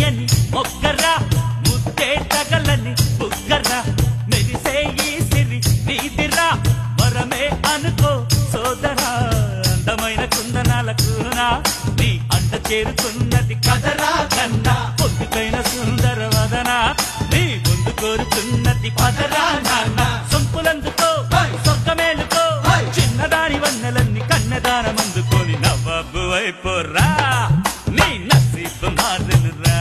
తీయని మొగ్గరా ముద్దే తగలని బుగ్గరా మెరిసే ఈ సిరి నీదిరా వరమే అనుకో సోదరా అందమైన కుందనాల కూనా నీ అంట చేరుతున్నది కదరా కన్నా పొద్దుకైన సుందర వదనా నీ ముందు కోరుతున్నది పదరా నాన్న సొంపులందుకో సొక్కమేలుకో చిన్నదాని వన్నెలన్నీ కన్నదానమందుకొని నవ్వబ్బు అయిపోరా నీ నసీబు మారునురా